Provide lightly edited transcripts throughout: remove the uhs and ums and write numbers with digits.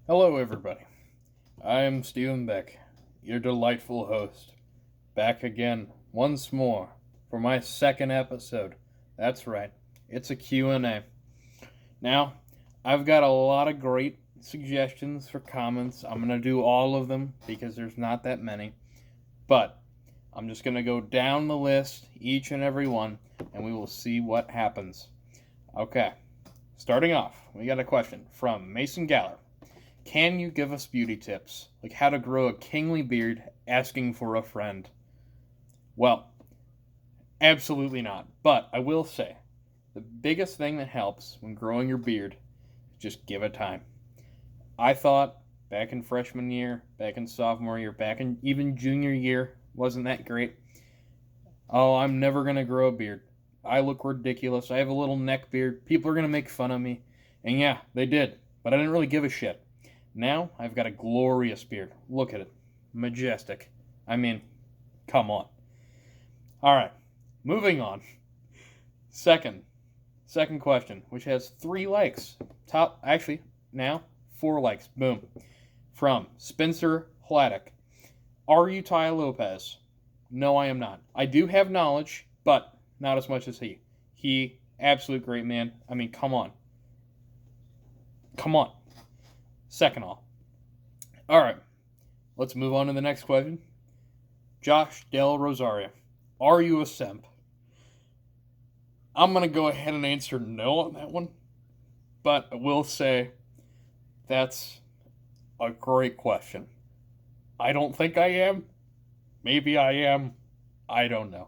Hello, everybody. I am Stephen Beck, your delightful host, back again once more for my second episode. That's right, it's a Q&A. Now, I've got a lot of great suggestions for comments. I'm going to do all of them because there's not that many, but I'm just going to go down the list, each and every one, and we will see what happens. Okay, starting off, we got a question from Mason Galler. Can you give us beauty tips, like how to grow a kingly beard asking for a friend? Well, absolutely not. But I will say, the biggest thing that helps when growing your beard is just give it time. I thought back in freshman year, back in sophomore year, back in even junior year, wasn't that great. Oh, I'm never going to grow a beard. I look ridiculous. I have a little neck beard. People are going to make fun of me. And yeah, they did. But I didn't really give a shit. Now I've got a glorious beard. Look at it. Majestic. I mean, come on. Alright, moving on. Second. Second question, which has 3 likes. Actually, now 4 likes. Boom. From Spencer Hladek. Are you Tai Lopez? No, I am not. I do have knowledge, but not as much as he. He, absolute great man. I mean, come on. Come on. Second all. Alright, let's move on to the next question. Josh Del Rosario. Are you a simp? I'm going to go ahead and answer no on that one, but I will say that's a great question. I don't think I am. Maybe I am. I don't know.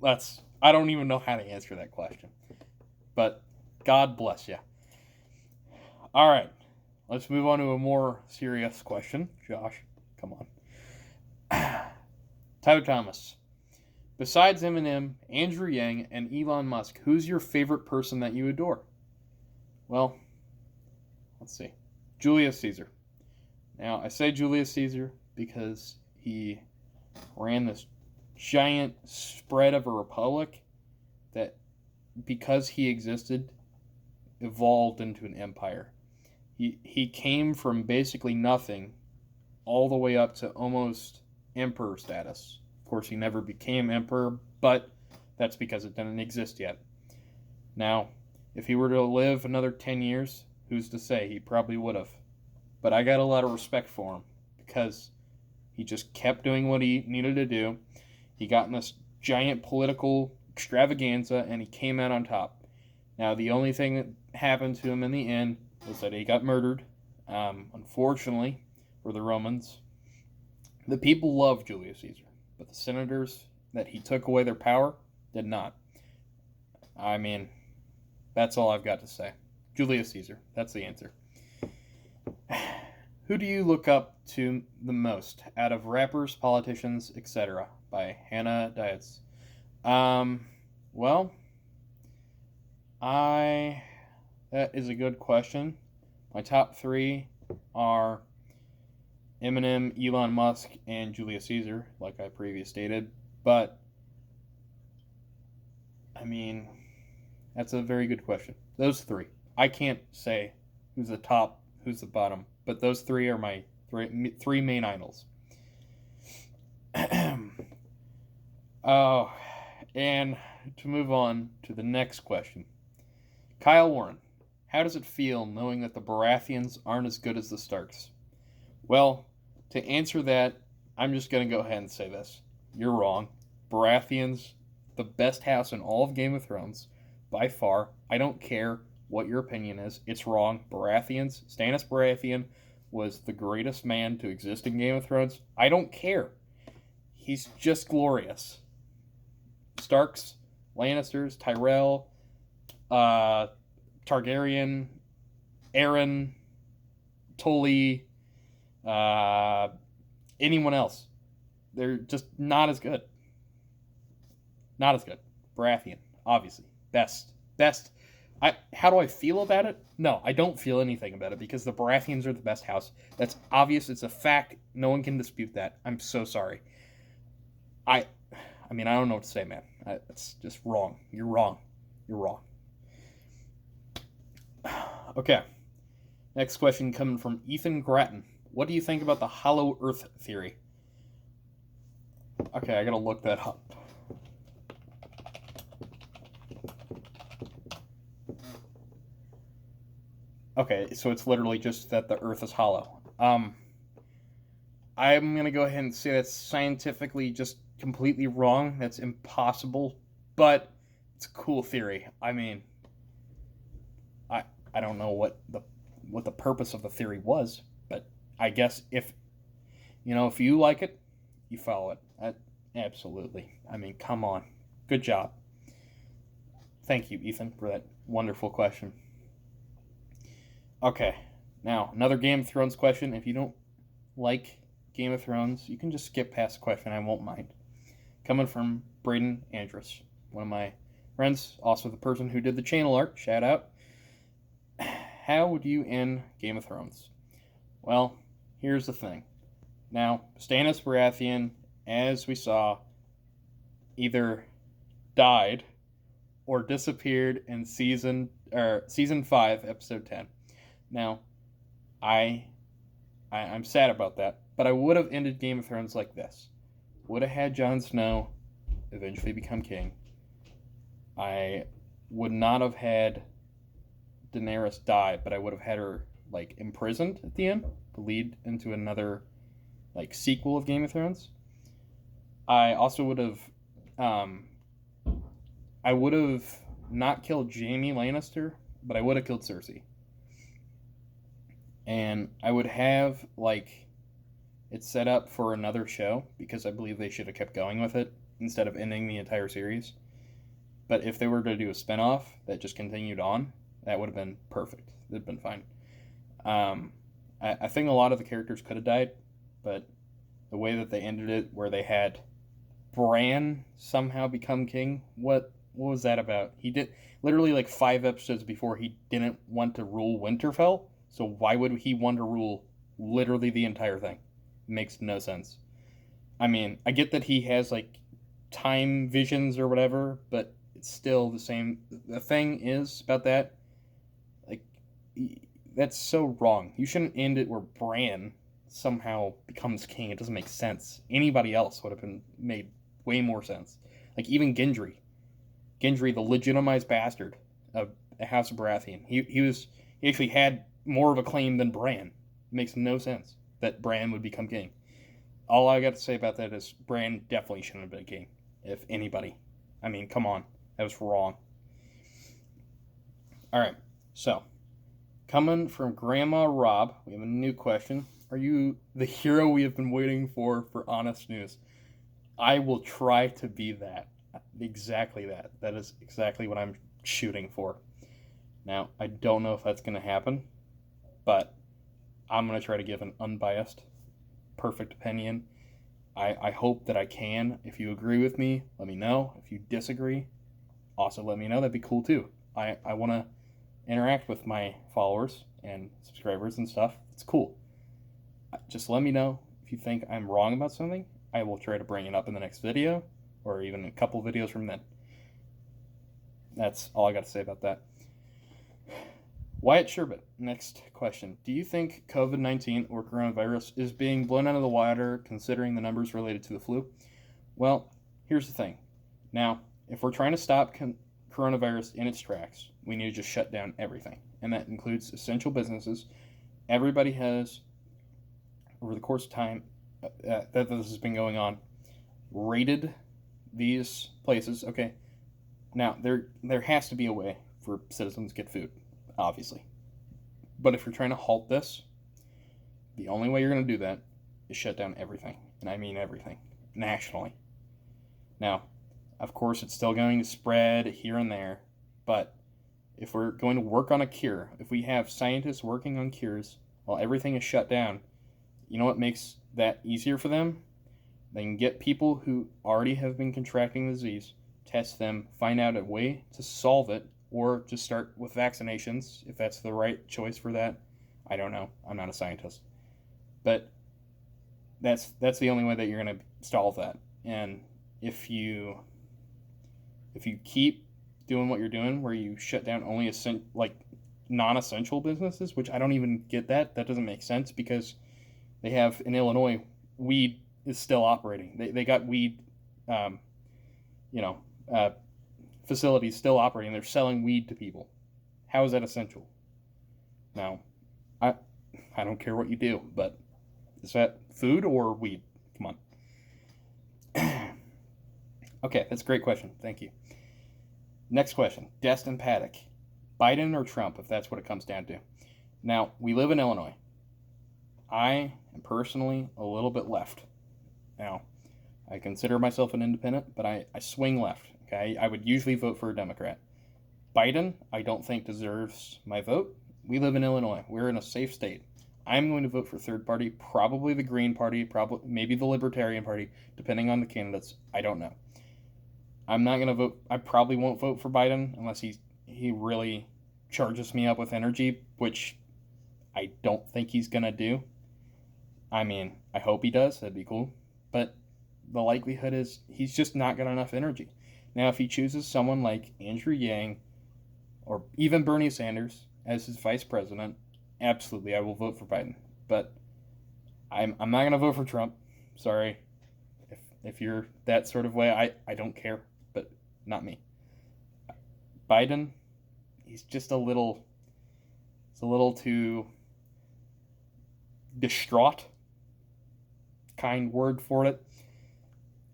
I don't even know how to answer that question. But God bless you. All right. Let's move on to a more serious question. Josh, come on. Tyler Thomas. Besides Eminem, Andrew Yang, and Elon Musk, who's your favorite person that you adore? Well, let's see. Julius Caesar. Now, I say Julius Caesar because he ran this giant spread of a republic that, because he existed, evolved into an empire. He came from basically nothing all the way up to almost emperor status. Of course, he never became emperor, but that's because it didn't exist yet. Now, if he were to live another 10 years, who's to say? He probably would have. But I got a lot of respect for him because he just kept doing what he needed to do. He got in this giant political extravaganza and he came out on top. Now, the only thing that happened to him in the end was that he got murdered. Unfortunately, for the Romans, the people loved Julius Caesar, but the senators that he took away their power did not. I mean, that's all I've got to say. Julius Caesar. That's the answer. Who do you look up to the most out of rappers, politicians, etc.? By Hannah Dietz. Well, that is a good question. My top 3 are Eminem, Elon Musk, and Julius Caesar, like I previously stated. But, I mean, that's a very good question. Those 3. I can't say who's the top, who's the bottom, but those 3 are my three main idols. Oh, and to move on to the next question. Kyle Warren, how does it feel knowing that the Baratheons aren't as good as the Starks? Well, to answer that, I'm just going to go ahead and say this. You're wrong. Baratheons, the best house in all of Game of Thrones, by far. I don't care what your opinion is. It's wrong. Stannis Baratheon was the greatest man to exist in Game of Thrones. I don't care. He's just glorious. Starks, Lannisters, Tyrell, Targaryen, Aaron, Tully, anyone else. They're just not as good. Not as good. Baratheon, obviously. Best. How do I feel about it? No, I don't feel anything about it because the Baratheons are the best house. That's obvious. It's a fact. No one can dispute that. I'm so sorry. I mean, I don't know what to say, man. It's just wrong. You're wrong. You're wrong. Okay. Next question coming from Ethan Grattan. What do you think about the hollow earth theory? Okay, I gotta look that up. Okay, so it's literally just that the earth is hollow. I'm going to go ahead and say that's scientifically just completely wrong. That's impossible, but it's a cool theory. I mean, I don't know what the purpose of the theory was, but I guess if you like it, you follow it. Absolutely. I mean, come on. Good job. Thank you, Ethan, for that wonderful question. Okay, now another Game of Thrones question. If you don't like Game of Thrones, you can just skip past the question. I won't mind. Coming from Braden Andrus, one of my friends, also the person who did the channel art. Shout out. How would you end Game of Thrones? Well, here's the thing. Now, Stannis Baratheon, as we saw, either died or disappeared in season 5, episode 10. Now, I'm sad about that, but I would have ended Game of Thrones like this. Would have had Jon Snow eventually become king. I would not have had Daenerys die, but I would have had her imprisoned at the end to lead into another sequel of Game of Thrones. I also would have I would have not killed Jaime Lannister, but I would have killed Cersei. And I would have it set up for another show, because I believe they should have kept going with it instead of ending the entire series. But if they were to do a spinoff that just continued on, that would have been perfect. It would have been fine. I think a lot of the characters could have died, but the way that they ended it, where they had Bran somehow become king, what was that about? He did literally 5 episodes before he didn't want to rule Winterfell, so why would he want to rule literally the entire thing? It makes no sense. I mean, I get that he has time visions or whatever, but it's still the same. The thing is about that, that's so wrong. You shouldn't end it where Bran somehow becomes king. It doesn't make sense. Anybody else would have been made way more sense. Even Gendry, the legitimized bastard of House of Baratheon. He actually had more of a claim than Bran. It makes no sense that Bran would become king. All I got to say about that is Bran definitely shouldn't have been king, if anybody. I mean, come on. That was wrong. Alright, so, coming from Grandma Rob, we have a new question. Are you the hero we have been waiting for honest news? I will try to be that. Exactly that. That is exactly what I'm shooting for. Now, I don't know if that's going to happen, but I'm going to try to give an unbiased, perfect opinion. I hope that I can. If you agree with me, let me know. If you disagree, also let me know. That'd be cool too. I want to interact with my followers and subscribers and stuff. It's cool. Just let me know if you think I'm wrong about something. I will try to bring it up in the next video, or even a couple videos from then. That's all I got to say about that. Wyatt Sherbet, next question. Do you think COVID-19 or coronavirus is being blown out of the water considering the numbers related to the flu? Well, here's the thing. Now, if we're trying to stop coronavirus in its tracks, we need to just shut down everything. And that includes essential businesses. Everybody has, over the course of time that this has been going on, rated these places. Okay, now there has to be a way for citizens to get food, obviously. But if you're trying to halt this, the only way you're going to do that is shut down everything. And I mean everything, nationally. Now, of course, it's still going to spread here and there, but if we're going to work on a cure, if we have scientists working on cures while everything is shut down, you know what makes that easier for them? They can get people who already have been contracting the disease, test them, find out a way to solve it, or just start with vaccinations, if that's the right choice for that. I don't know. I'm not a scientist. But that's the only way that you're going to solve that. And if you keep doing what you're doing, where you shut down only non-essential businesses, which I don't even get that. That doesn't make sense because they have in Illinois, weed is still operating. They got weed, um, you know, uh, facilities still operating. They're selling weed to people. How is that essential? Now, I I don't care what you do, but is that food or weed? Come on. Okay, that's a great question. Thank you. Next question. Destin Paddock. Biden or Trump, if that's what it comes down to. Now, we live in Illinois. I am personally a little bit left. Now, I consider myself an independent, but I swing left. Okay, I would usually vote for a Democrat. Biden, I don't think deserves my vote. We live in Illinois. We're in a safe state. I'm going to vote for third party, probably the Green Party, probably maybe the Libertarian Party, depending on the candidates. I don't know. I'm not going to vote. I probably won't vote for Biden unless he really charges me up with energy, which I don't think he's going to do. I mean, I hope he does. That'd be cool. But the likelihood is he's just not got enough energy. Now, if he chooses someone like Andrew Yang or even Bernie Sanders as his vice president, absolutely, I will vote for Biden. But I'm not going to vote for Trump. Sorry. If you're that sort of way, I don't care. But not me. Biden, he's just a little too distraught. Kind word for it.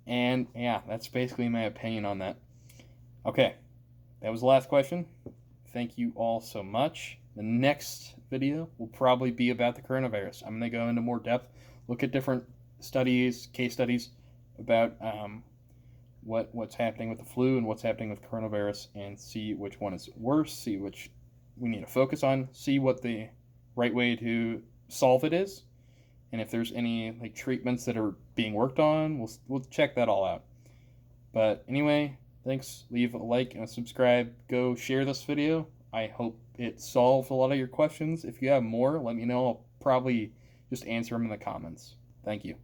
And yeah, that's basically my opinion on that. Okay, that was the last question. Thank you all so much. The next video will probably be about the coronavirus. I'm going to go into more depth, look at different studies, case studies about what's happening with the flu and what's happening with coronavirus, and see which one is worse, see which we need to focus on, see what the right way to solve it is, and if there's any like treatments that are being worked on, we'll check that all out. But anyway, thanks. Leave a like and a subscribe. Go share this video. I hope it solved a lot of your questions. If you have more, let me know. I'll probably just answer them in the comments. Thank you.